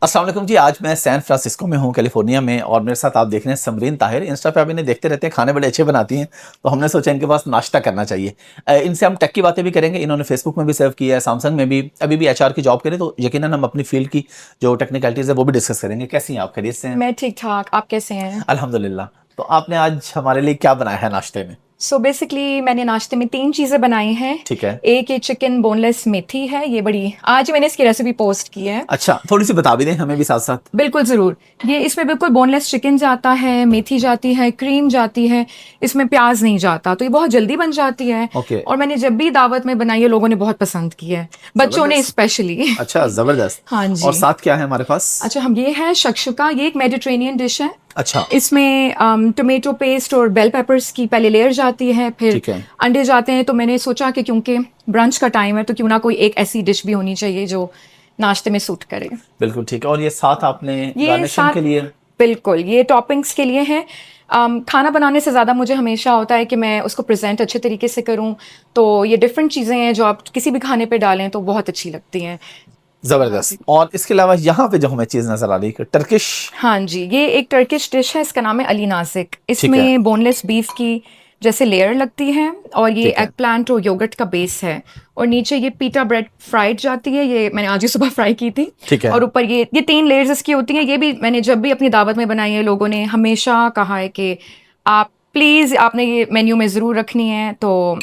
अस्सलाम वालेकुम जी। आज मैं सैन फ्रांसिस्को में हूँ, कैलिफोर्निया में, और मेरे साथ आप देख रहे हैं समरीन ताहिर। इंस्टा पे आप इन्हें देखते रहते हैं, खाने बड़े अच्छे बनाती हैं, तो हमने सोचा इनके पास नाश्ता करना चाहिए। इनसे हम टेक की बातें भी करेंगे। इन्होंने फेसबुक में भी सर्व किया है, सैमसंग में भी, अभी भी एचआर की जॉब करें, तो यकीनन हम अपनी फील्ड की जो टेक्निकलिटीज़ है वो भी डिस्कस करेंगे। कैसी हैं आप, खैरियत से हैं? मैं ठीक-ठाक, आप कैसे हैं? अल्हम्दुलिल्लाह। तो आपने आज हमारे लिए क्या बनाया है नाश्ते में? सो बेसिकली मैंने नाश्ते में 3 चीज़ें बनाई हैं। ठीक है। एक ये चिकन बोनलेस मेथी है, ये बड़ी आज मैंने इसकी रेसिपी पोस्ट की है। अच्छा, थोड़ी सी बता भी दें हमें भी साथ साथ। बिल्कुल ज़रूर। ये इसमें बिल्कुल बोनलेस चिकन जाता है, मेथी जाती है, क्रीम जाती है, इसमें प्याज़ नहीं जाता, तो ये बहुत जल्दी बन जाती है। ओके। और मैंने जब भी दावत में बनाई है, लोगों ने बहुत पसंद की है, बच्चों ने जबरदस्त। स्पेशली। अच्छा, जबरदस्त। हाँ और जी। साथ क्या है हमारे पास? अच्छा, हम ये है शक्शुका, ये एक मेडिटेरेनियन डिश है। अच्छा। इसमें टोमेटो पेस्ट और बेल पेपर्स की पहले लेयर जाती है, फिर ठीक है। अंडे जाते हैं। तो मैंने सोचा कि क्योंकि ब्रंच का टाइम है तो क्यों ना कोई एक ऐसी डिश भी होनी चाहिए जो नाश्ते में सूट करे। बिल्कुल ठीक है। और ये साथ आपने ये गार्निशिंग साथ के लिए? बिल्कुल ये टॉपिंग्स के लिए है। खाना बनाने से ज़्यादा मुझे हमेशा होता है कि मैं उसको प्रेजेंट अच्छे तरीके से करूं, तो ये डिफरेंट चीज़ें हैं जो आप किसी भी खाने पे डालें तो बहुत अच्छी लगती हैं। हाँ जबरदस्त। जी। और इसके अलावा यहाँ पे जो हमें चीज नजर आ रही है, टर्किश। हाँ जी, ये एक टर्किश डिश है, इसका नाम है अली नाज़िक। ठीक है। इसमें बोनलेस बीफ की जैसे लेयर लगती है, और ये ठीक है। एग प्लांट और योगर्ट का बेस है, और नीचे ये पीटा ब्रेड फ्राइड जाती है, ये मैंने आज ही सुबह फ्राई की थी। ठीक है। और ऊपर ये 3 लेयर्स इसकी होती हैं। ये भी मैंने जब भी अपनी दावत में बनाई है, लोगों ने हमेशा कहा है कि आप प्लीज़ आपने ये मेन्यू में ज़रूर रखनी है। तो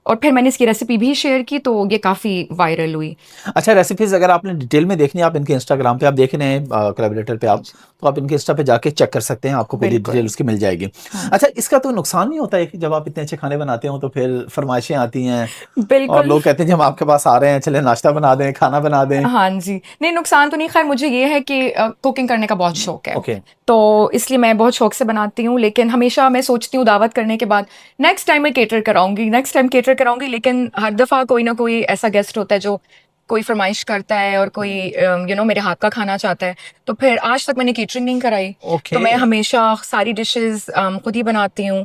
और फिर मैंने इसकी रेसिपी भी शेयर की, तो ये काफ़ी वायरल हुई। अच्छा, रेसिपीज अगर आपने डिटेल में देखनी है, आप इनके इंस्टाग्राम पे आप देख रहे हैं, कोलैबोरेटर पे आप, तो आप इनके इंस्टा पे जाके चेक कर सकते हैं, आपको पूरी बिल्कुल। डिटेल उसकी मिल जाएगी। हाँ अच्छा, इसका तो नुकसान नहीं होता है कि जब आप इतने अच्छे खाने बनाते हो तो फिर फरमाइशें आती हैं जी, और बिल्कुल। लोग कहते हैं कि हम आपके पास आ रहे हैं, चले नाश्ता बना दें, खाना बना दें। हाँ जी। नहीं, नुकसान तो नहीं, ख़ैर मुझे ये है कि कुकिंग करने का बहुत शौक है। ओके। तो इसलिए मैं बहुत शौक से बनाती हूँ, लेकिन हमेशा मैं सोचती हूँ दावत करने के बाद नेक्स्ट टाइम मैं केटर कराऊँगी, नेक्स्ट टाइम केटर कराऊँगी, लेकिन हर दफ़ा कोई ना कोई ऐसा गेस्ट होता है जो कोई फ़रमाइश करता है और कोई मेरे हाथ का खाना चाहता है। तो फिर आज तक मैंने केटरिंग नहीं कराई। तो ओके। मैं हमेशा सारी डिशेज़ खुद ही बनाती हूँ।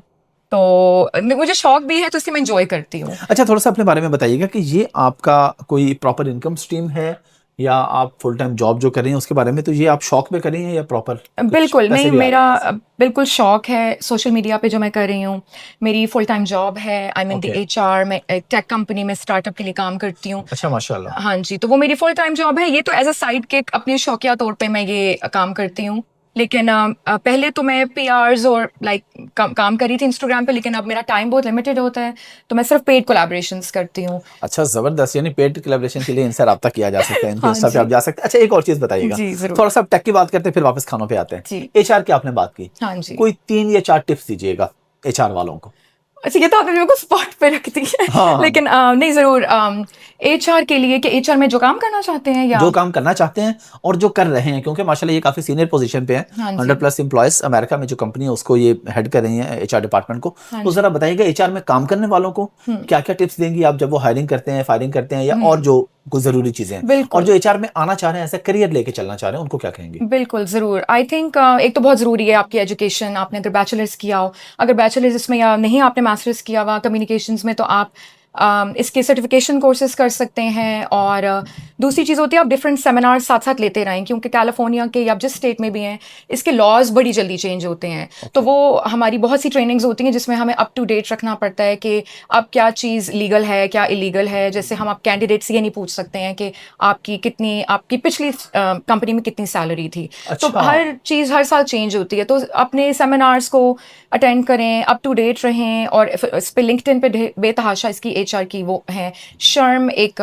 तो मुझे शौक भी है, तो इसलिए मैं एन्जॉय करती हूँ। अच्छा, थोड़ा सा अपने बारे में बताइएगा कि ये आपका कोई प्रॉपर इनकम स्ट्रीम है या आप फुल टाइम जॉब जो कर रही हैं उसके बारे में, तो ये आप शौक में कर रही हैं या प्रॉपर कुछ बिल्कुल, पैसे नहीं, भी आ रहे मेरा हैं इससे? बिल्कुल शौक है सोशल मीडिया पे जो मैं कर रही हूँ। मेरी फुल टाइम जॉब है, I am in the okay. HR, मैं एक टेक कंपनी में स्टार्टअप के लिए काम करती हूँ। अच्छा, माशाल्लाह। हाँ जी, तो वो मेरी फुल टाइम जॉब है। ये तो एज़ अ साइड किक अपने शौकिया तौर पे मैं ये काम करती हूँ। लेकिन पहले तो मैं पीआर्स और लाइक काम कर रही थी इंस्टाग्राम पे, लेकिन अब मेरा टाइम बहुत लिमिटेड होता है, तो मैं सिर्फ पेड कोलैबोरेशंस करती हूँ। अच्छा, ज़बरदस्त। यानी पेड कोलैबोरेशन के लिए इनसे राब्ता किया जा सकता है, इनके हाँ इंस्टा पे आप जी। जा सकते हैं। अच्छा, एक और चीज़ बताइएगा, जी, ज़रूर। थोड़ा-सा अब टेक की बात करते हैं, फिर वापस खानों पे आते हैं। जी। एचआर की आपने बात की, हाँ जी। कोई 3 या 4 टिप्स दीजिएगा एचआर वालों को। अच्छा, ये तो आपने मेरे को स्पॉट पे रख दी है। हाँ, हाँ। लेकिन नहीं, ज़रूर एचआर के लिए, कि एचआर में जो काम करना चाहते हैं या? जो काम करना चाहते हैं और जो कर रहे हैं, क्योंकि माशाल्लाह ये काफ़ी सीनियर पोजीशन पे हैं, हाँ जी। 100 प्लस एम्प्लॉयज़ अमेरिका में जो कंपनी है उसको ये हेड कर रही हैं, एचआर डिपार्टमेंट को। हाँ तो जी। ज़रा बताइएगा एचआर में काम करने वालों को क्या-क्या टिप्स देंगी आप जब वो हायरिंग करते हैं, फायरिंग करते हैं, या और जो कुछ ज़रूरी चीज़ें हैं? और बिल्कुल। जो एचआर में आना चाह रहे हैं, ऐसा करियर लेके चलना चाह रहे हैं, उनको क्या कहेंगी? बिल्कुल, ज़रूर। आई थिंक एक तो बहुत ज़रूरी है आपकी एजुकेशन। आपने अगर बैचलर्स किया हो, अगर बैचलर्स इसमें या नहीं आपने मास्टर्स किया हुआ कम्युनिकेशंस में, तो आप इसके सर्टिफिकेशन कोर्सेज़ कर सकते हैं। और दूसरी चीज़ होती है, आप डिफरेंट सेमिनार्स साथ-साथ लेते रहें, क्योंकि कैलिफ़ोर्निया के या आप जिस स्टेट में भी हैं, इसके लॉज़ बड़ी जल्दी चेंज होते हैं। तो ओके। वो हमारी बहुत सी ट्रेनिंग्स होती हैं जिसमें हमें अप टू डेट रखना पड़ता है कि अब क्या चीज़ लीगल है, क्या इलीगल है। जैसे हम आप कैंडिडेट से ये नहीं पूछ सकते हैं कि आपकी पिछली कंपनी में कितनी सैलरी थी। तो अच्छा। हर चीज़ हर साल चेंज होती है, तो अपने सेमिनार्स को अटेंड करें, अप टू डेट रहें। और इस पे लिंक्डइन पे बेतहाशा इसकी एचआर की वो है, शर्म एक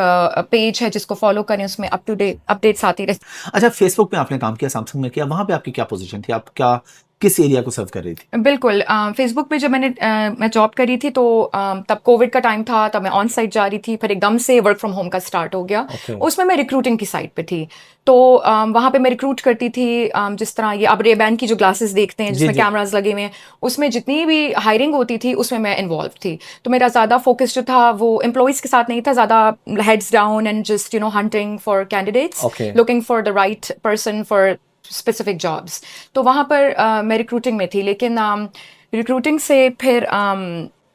पेज है जिसको फॉलो करें, उसमें अप टू डेट अपडेट्स आती रहती। अच्छा, फेसबुक पे आपने काम किया, सैमसंग में किया, वहाँ पे आपकी क्या पोज़ीशन थी? आप क्या किस एरिया को सर्व कर रही थी? बिल्कुल। फ़ेसबुक पे जब मैं जॉब करी थी, तो तब कोविड का टाइम था, तब मैं ऑन साइट जा रही थी, फिर एकदम से वर्क फ्रॉम होम का स्टार्ट हो गया। ओके। उसमें मैं रिक्रूटिंग की साइट पे थी। तो वहाँ पे मैं रिक्रूट करती थी। जिस तरह ये आप रेबैन की जो ग्लासेस देखते हैं जी, जिसमें जी। कैमरास लगे हुए हैं, उसमें जितनी भी हायरिंग होती थी उसमें मैं इन्वॉल्व थी। तो मेरा ज़्यादा फोकस जो था वो एम्प्लॉइज़ के साथ नहीं था, ज़्यादा heads down and just hunting for candidates, okay. Looking for the right person for specific jobs. तो वहाँ पर मैं रिक्रूटिंग में थी, लेकिन रिक्रूटिंग से फिर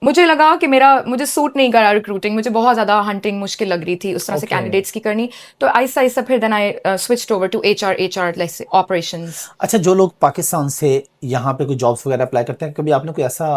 मुझे लगा कि मुझे सूट नहीं करा रिक्रूटिंग, मुझे बहुत ज़्यादा हंटिंग मुश्किल लग रही थी उस तरह से Okay. कैंडिडेट्स की करनी। तो आहिस्ता आहिस्ता फिर then I switched over to HR like operations. अच्छा, जो लोग पाकिस्तान से यहाँ पे कोई जॉब्स वगैरह अप्लाई करते हैं, कभी आपने कोई ऐसा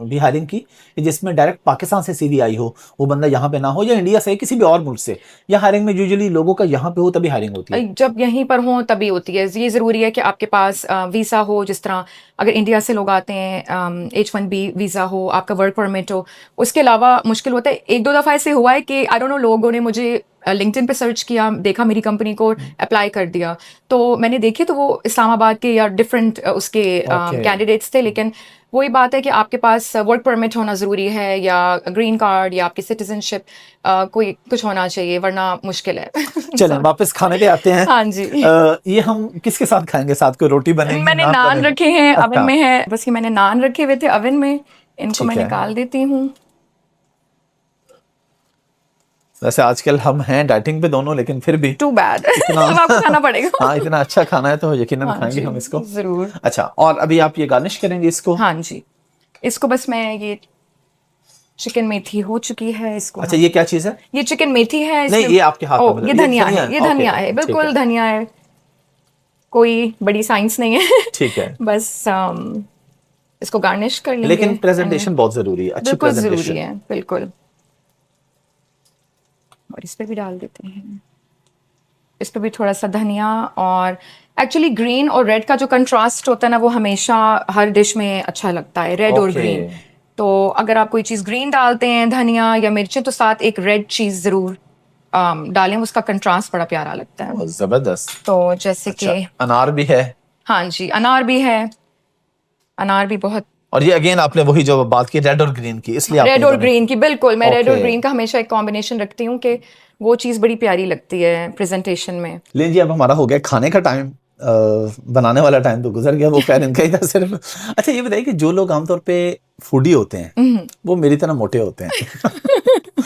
भी हायरिंग की कि जिसमें डायरेक्ट पाकिस्तान से सीवी आई हो, वो बंदा यहाँ पे ना हो, या इंडिया से किसी भी और मुल्क से? या हायरिंग में यूजुअली लोगों का यहाँ पे हो तभी हायरिंग होती है? जब यहीं पर हों तभी होती है। ये ज़रूरी है कि आपके पास वीज़ा हो, जिस तरह अगर इंडिया से लोग आते हैं H1B वीज़ा हो, आपका वर्क परमिट हो। उसके अलावा मुश्किल होता है। एक दो दफ़ा ऐसे हुआ है कि आई डोंट नो, लोगों ने मुझे लिंक्डइन पे सर्च किया, देखा मेरी कंपनी को, अप्लाई कर दिया। तो मैंने देखे तो वो इस्लामाबाद के या डिफरेंट उसके Okay. कैंडिडेट्स थे, लेकिन वही बात है कि आपके पास वर्क परमिट होना ज़रूरी है, या ग्रीन कार्ड, या आपकी सिटीजनशिप कोई कुछ होना चाहिए, वरना मुश्किल है। चलें वापस खाने पे आते हैं। हाँ जी। ये हम किसके साथ खाएंगे? साथ कोई रोटी बनेगी? मैंने नान बनेगी? रखे हैं, अच्छा। अवन में है, बस ये मैंने नान रखे हुए थे अवन में, इनको ठीक मैं है। निकाल देती हूँ। वैसे आजकल हम हैं डाइटिंग पे दोनों, लेकिन फिर भी टू बैड इतना अब आपको खाना पड़ेगा। हाँ, इतना अच्छा खाना है तो यकीनन हाँ खाएंगे जी, हम इसको। जरूर। अच्छा, और अभी आप ये गार्निश करेंगे इसको? हाँ जी, इसको बस मैं ये चिकन मेथी हो चुकी है, इसको अच्छा, ये क्या चीज़ है? ये चिकन मेथी है। नहीं, ये आपके हाथ में ओ, मतलब ये धनिया है, ये ओके, धनिया है, ठीक बिल्कुल धनिया है। कोई बड़ी साइंस नहीं है। ठीक है। बस इसको गार्निश कर लेंगे। लेकिन प्रेजेंटेशन बहुत जरूरी है, अच्छी बिल्कुल जरूरी प्रेजेंटेशन। है, बिल्कुल। और इस पे भी डाल देते हैं, इस पे भी थोड़ा सा धनिया। और एक्चुअली ग्रीन और रेड का जो कंट्रास्ट होता है ना, वो हमेशा हर डिश में अच्छा लगता है, रेड और Okay. ग्रीन। तो अगर आप कोई चीज़ ग्रीन डालते हैं, धनिया या मिर्चें, तो साथ एक रेड चीज़ ज़रूर डालें, उसका कंट्रास्ट बड़ा प्यारा लगता है। बहुत जबरदस्त। तो जैसे अच्छा, कि अनार भी है। हाँ जी, अनार भी है, अनार भी बहुत। और ये अगेन आपने वही जो बात की रेड और ग्रीन की, इसलिए आपने रेड और दोनों- ग्रीन की, बिल्कुल। मैं रेड और Okay. ग्रीन का हमेशा एक कॉम्बिनेशन रखती हूँ कि वो चीज़ बड़ी प्यारी लगती है प्रेजेंटेशन में। लेकिन जी अब हमारा हो गया खाने का टाइम, बनाने वाला टाइम तो गुजर गया, वो खैर इनका ही था सिर्फ। अच्छा, ये बताइए कि जो लोग आमतौर पे फूडी होते हैं वो मेरी तरह मोटे होते हैं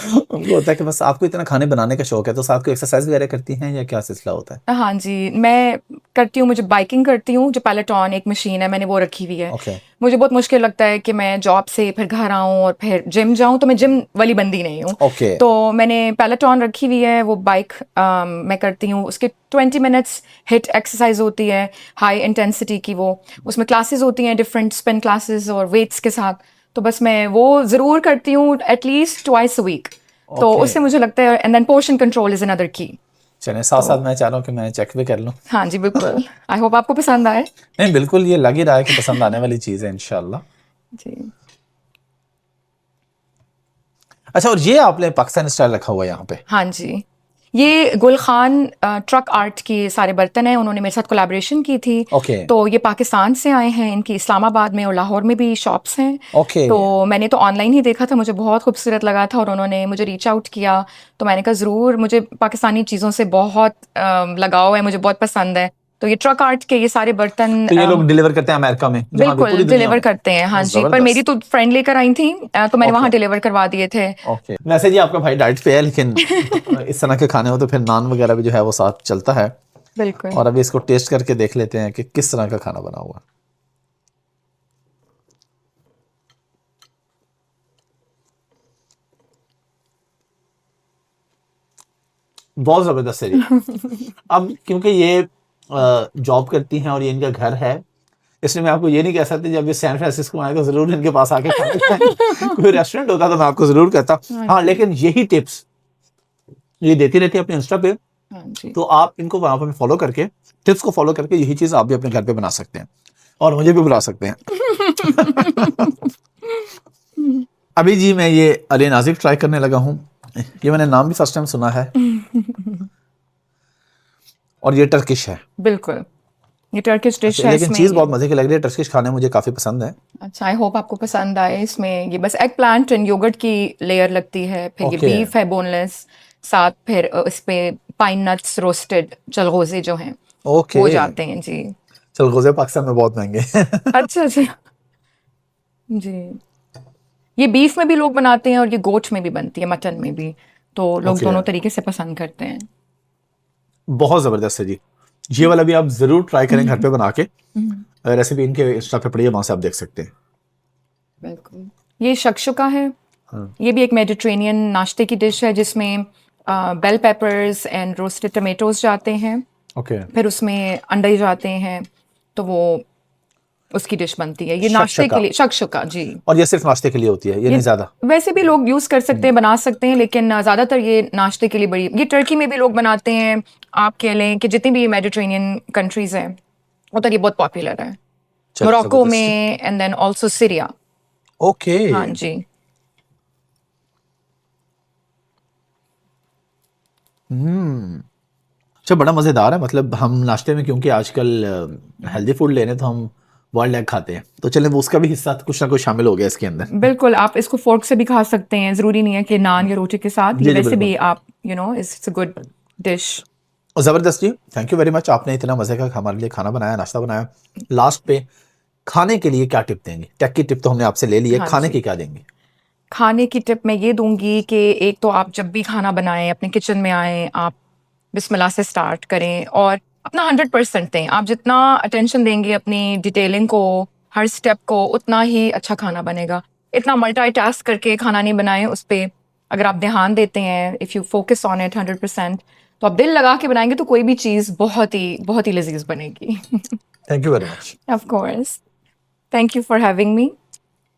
उनको होता है कि बस आपको इतना खाने बनाने का शौक है, तो साथ को एक्सरसाइज वगैरह करती हैं या क्या सिलसिला होता है? हाँ जी, मैं करती हूँ, मुझे बाइकिंग करती हूँ, जो पेलेटॉन एक मशीन है, मैंने वो रखी हुई है। Okay. मुझे बहुत मुश्किल लगता है कि मैं जॉब से फिर घर आऊँ और फिर जिम जाऊँ, तो मैं जिम वाली बंदी नहीं हूँ। Okay. तो मैंने पेलेटॉन रखी हुई है, वो बाइक मैं करती हूँ। उसके 20 मिनट्स हिट एक्सरसाइज होती है, हाई इंटेंसिटी की। वो उसमें क्लासेस होती हैं, डिफरेंट स्पिन क्लासेस और वेट्स के साथ। तो बस मैं वो ज़रूर करती हूँ एटलीस्ट ट्वाइस अ वीक। तो Okay. उससे मुझे लगता है, and then portion control is another key. चलें, साथ साथ मैं चाह रहा हूँ कि मैं चेक भी कर लूँ। हाँ जी, बिल्कुल। आई होप आपको पसंद आए। नहीं, बिल्कुल, ये लग ही रहा है कि पसंद आने वाली चीज़ है इंशाल्लाह। जी। अच्छा, और ये आपने पाकिस्तान स्टाइल रखा हुआ है यहाँ पे? हाँ जी, ये गुल खान ट्रक आर्ट के सारे बर्तन हैं, उन्होंने मेरे साथ कोलैबोरेशन की थी। Okay. तो ये पाकिस्तान से आए हैं, इनकी इस्लामाबाद में और लाहौर में भी शॉप्स हैं। Okay. तो मैंने तो ऑनलाइन ही देखा था, मुझे बहुत खूबसूरत लगा था, और उन्होंने मुझे रीच आउट किया। तो मैंने कहा ज़रूर, मुझे पाकिस्तानी चीज़ों से बहुत लगाव है, मुझे बहुत पसंद है। तो ये ट्रक आर्ट के ये सारे बर्तन तो ये लोग डिलीवर करते हैं अमेरिका में, जहाँ भी, पूरी बिल्कुल दुनिया डिलीवर में? करते हैं। हाँ जी, पर जबरदस्त। मेरी तो फ्रेंड लेकर आई थी, तो मैंने वहाँ Okay. डिलीवर करवा दिए थे। ओके, वैसे जी आपका भाई डाइट पे है, लेकिन इस तरह के खाने हो तो फिर नान वगैरह भी जो है वो साथ चलता है। बिल्कुल। और अभी इसको टेस्ट करके देख लेते हैं कि किस तरह का खाना बना हुआ है। बहुत जबरदस्त है जी। अब क्योंकि ये जॉब करती हैं और ये इनका घर है, इसलिए मैं आपको ये नहीं कह सकती जब ये सैन फ्रांसिस्को आएगा जरूर इनके पास आके खाना खाएं। कोई रेस्टोरेंट होता तो मैं आपको जरूर कहता। हाँ, लेकिन यही टिप्स ये देती रहती है अपने इंस्टा पे, हाँ जी। तो आप इनको वहां पर फॉलो करके, टिप्स को फॉलो करके यही चीज आप भी अपने घर पे बना सकते हैं और मुझे भी बुला सकते हैं। अभी जी मैं ये अली नाजिक ट्राई करने लगा हूँ, ये मैंने नाम भी फर्स्ट टाइम सुना है। और ये टर्किश है। बिल्कुल, ये टर्किश डिश अच्छा, है। लेकिन इसमें चीज़ बहुत मजे की लग रही है, टर्किश खाने मुझे काफी पसंद है। अच्छा, आई होप आपको पसंद आए। इसमें ये बस एग प्लांट एंड योगर्ट की लेयर लगती है, फिर ये Okay. बीफ है बोनलेस, साथ फिर इस पे पाइन नट्स रोस्टेड चलगोजे जो हैं ओके, वो जाते हैं जी। चलगोजे पाकिस्तान में बहुत महंगे हैं। अच्छा अच्छा जी। ये बीफ में भी लोग बनाते हैं और ये गोट में भी बनती है, मटन में भी। तो लोग Okay. दोनों तरीके से पसंद करते हैं। बहुत जबरदस्त है जी, ये वाला भी आप जरूर ट्राई करें घर पे बना के। रेसिपी इनके इंस्टा पे पड़ी है, वहां से आप देख सकते हैं। बिल्कुल। ये शक्शुका है। ये भी एक मेडिटेरेनियन नाश्ते की डिश है जिसमें bell peppers and roasted tomatoes जाते हैं, ओके। फिर उसमें अंडे जाते हैं, तो वो उसकी डिश बनती है। ये नाश्ते शक्शुका। के लिए शक्शुका जी। और ये सिर्फ नाश्ते के लिए होती है, ये नहीं ज़्यादा? वैसे भी लोग यूज़ कर सकते हैं, बना सकते हैं, लेकिन ज़्यादातर ये नाश्ते के लिए बड़ी, ये टर्की में भी लोग बनाते हैं। आप कह लें कि जितनी भी मेडिटेरेनियन कंट्रीज़ हैं उधर ये बहुत पॉपुलर है, चलो, मोरक्को जबरदस्त। में and then also Syria. Okay. हाँ जी। अच्छा, बड़ा मज़ेदार है। मतलब हम नाश्ते में, क्योंकि आजकल हेल्दी फूड ले रहे हैं, तो हम बॉइल्ड एग खाते हैं, तो चलें वो उसका भी हिस्सा कुछ ना कुछ शामिल हो गया इसके अंदर। बिल्कुल, आप इसको फोर्क से भी खा सकते हैं, ज़रूरी नहीं है कि नान या रोटी के साथ। जी ये जी वैसे बिल्कुल। भी आप इट्स अ गुड डिश। और ज़बरदस्त जी, थैंक यू वेरी मच। आपने इतना मज़े का हमारे लिए खाना बनाया, नाश्ता बनाया। लास्ट पे खाने के लिए क्या टिप देंगे? टेक की टिप तो हमने आपसे ले ली है, हाँ खाने जी। की क्या देंगे? खाने की टिप मैं ये दूंगी कि एक तो आप जब भी खाना बनाएं, अपने किचन में आएं, आप बिस्मिल्लाह से स्टार्ट करें और अपना 100% दें। आप जितना अटेंशन देंगे अपनी डिटेलिंग को, हर स्टेप को, उतना ही अच्छा खाना बनेगा। इतना मल्टीटास्क करके खाना नहीं बनाएं। उस पर अगर आप ध्यान देते हैं, if you focus on it 100%, तो आप दिल लगा के बनाएंगे तो कोई भी चीज़ बहुत ही लजीज बनेगी। Thank you very much. Of course. Thank you for having me.